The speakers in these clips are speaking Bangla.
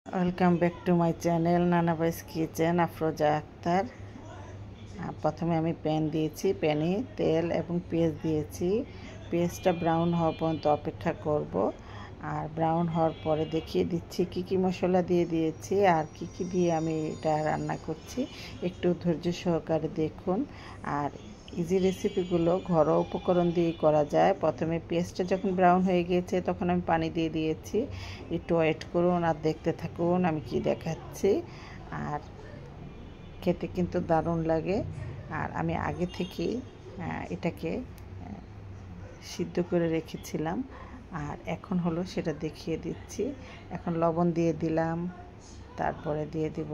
Welcome back to my channel নানাবাইস কিচেন আফরোজা আক্তার। প্রথমে আমি প্যান দিয়েছি, প্যানে তেল এবং পেঁয়াজ দিয়েছি। পেঁয়াজটা ব্রাউন হওয়া পর্যন্ত অপেক্ষা করব। আর ব্রাউন হওয়ার পরে দেখিয়ে দিচ্ছি কি কি মশলা দিয়ে দিয়েছি আর কি দিয়ে আমি এটা রান্না করছি। একটু ধৈর্য সহকারে দেখুন। আর ইজি রেসিপিগুলো ঘরোয়া উপকরণ দিয়ে করা যায়। প্রথমে পেঁয়াজটা যখন ব্রাউন হয়ে গিয়েছে তখন আমি পানি দিয়ে দিয়েছি। একটু ওয়েট করুন আর দেখতে থাকুন আমি কি দেখাচ্ছি। আর খেতে কিন্তু দারুণ লাগে। আর আমি আগে থেকেই এটাকে সিদ্ধ করে রেখেছিলাম। আর এখন হলো সেটা দেখিয়ে দিচ্ছি। এখন লবণ দিয়ে দিলাম, তারপরে দিয়ে দিব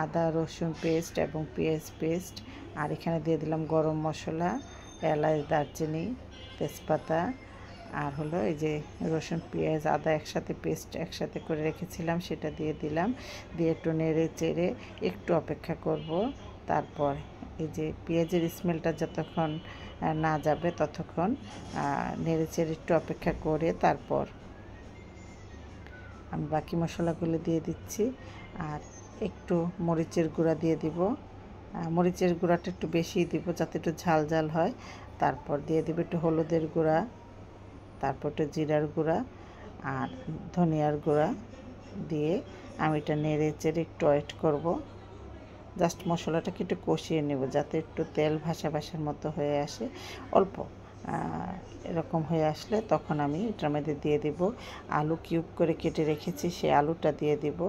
আদা রসুন পেস্ট এবং পেঁয়াজ পেস্ট। আর এখানে দিয়ে দিলাম গরম মশলা, এলাচ দারচিনি তেজপাতা। আর হলো এই যে রসুন পেঁয়াজ আদা একসাথে পেস্ট একসাথে করে রেখেছিলাম সেটা দিয়ে দিলাম। দিয়ে একটু নেড়ে চেড়ে একটু অপেক্ষা করব। তারপর এই যে পেঁয়াজের স্মেলটা যতক্ষণ না যাবে ততক্ষণ নেড়ে চেড়ে একটু অপেক্ষা করে তারপর আমি বাকি মশলাগুলো দিয়ে দিচ্ছি। আর একটু মরিচের গুঁড়া দিয়ে দিব। মরিচের গুঁড়াটা একটু বেশি দিব যাতে একটু ঝাল ঝাল হয়। তারপর দিয়ে দিব একটু হলুদের গুঁড়া, তারপর একটু জিরার গুঁড়া আর ধনিয়ার গুঁড়া দিয়ে আমি এটা নেড়ে চেড়ে একটু ওয়েট করব। জাস্ট মশলাটাকে একটু কষিয়ে নেব যাতে একটু তেল ভাসা ভাসার মতো হয়ে আসে। অল্প এরকম হয়ে আসলে তখন আমি এটার মধ্যে দিয়ে দেব আলু কিউব করে কেটে রেখেছি, সেই আলুটা দিয়ে দেব।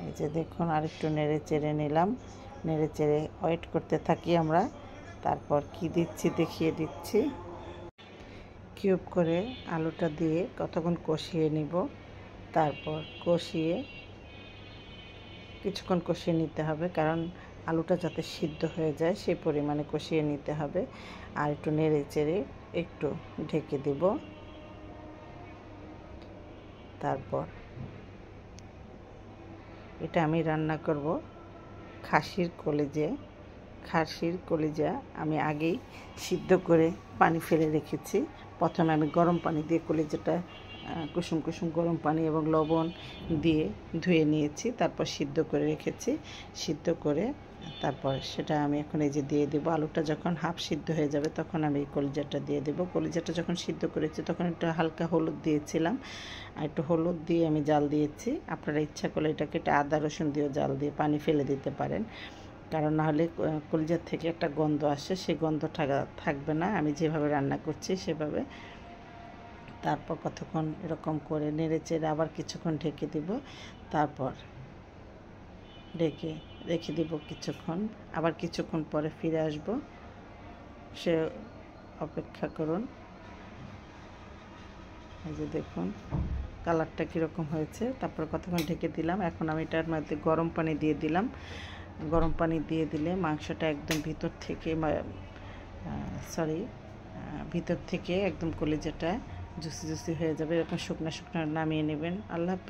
এই যে দেখুন আর একটু নেড়ে চেড়ে নিলাম। নেড়ে চেড়ে ওয়েট করতে থাকি আমরা। তারপর কি দিচ্ছি দেখিয়ে দিচ্ছি। কিউব করে আলুটা দিয়ে কতক্ষণ কষিয়ে নিব। তারপর কিছুক্ষণ কষিয়ে নিতে হবে, কারণ আলুটা যাতে সিদ্ধ হয়ে যায় সেই পরিমাণে কষিয়ে নিতে হবে। আর একটু নেড়ে চেড়ে একটু ঢেকে দেব। তারপর এটা আমি রান্না করব খাসির কলিজা আমি আগেই সিদ্ধ করে পানি ফেলে রেখেছি। প্রথমে আমি গরম পানি দিয়ে কলিজাটা কুসুম কুসুম গরম পানি এবং লবণ দিয়ে ধুয়ে নিয়েছি, তারপর সিদ্ধ করে রেখেছি। সিদ্ধ করে তারপর সেটা আমি এখন এই যে দিয়ে দেবো। আলুটা যখন হাফ সিদ্ধ হয়ে যাবে তখন আমি এই কলিজাটা দিয়ে দেবো। কলিজাটা যখন সিদ্ধ করেছি তখন একটু হালকা হলুদ দিয়েছিলাম, আর একটু হলুদ দিয়ে আমি জাল দিয়েছি। আপনারা ইচ্ছা করলে এটাকে একটা আদা রসুন দিয়েও জাল দিয়ে পানি ফেলে দিতে পারেন, কারণ নাহলে কলিজার থেকে একটা গন্ধ আসে, সেই গন্ধটা থাকবে না আমি যেভাবে রান্না করছি সেভাবে। তারপর কতক্ষণ এরকম করে নেড়ে চেড়ে আবার কিছুক্ষণ ঢেকে দিব। তারপর রেখে দিব কিছুক্ষণ, আবার কিছুক্ষণ পরে ফিরে আসব, সে অপেক্ষা করুন। এই যে দেখুন কালারটা কীরকম হয়েছে। তারপর কতক্ষণ ঢেকে দিলাম। এখন আমি এটার মধ্যে গরম পানি দিয়ে দিলাম। গরম পানি দিয়ে দিলে মাংসটা একদম ভিতর থেকে একদম কলিজাটা জুসি জুসি হয়ে যাবে। এরকম শুকনো শুকনো নামিয়ে নেবেন। আল্লাহ হাফেজ।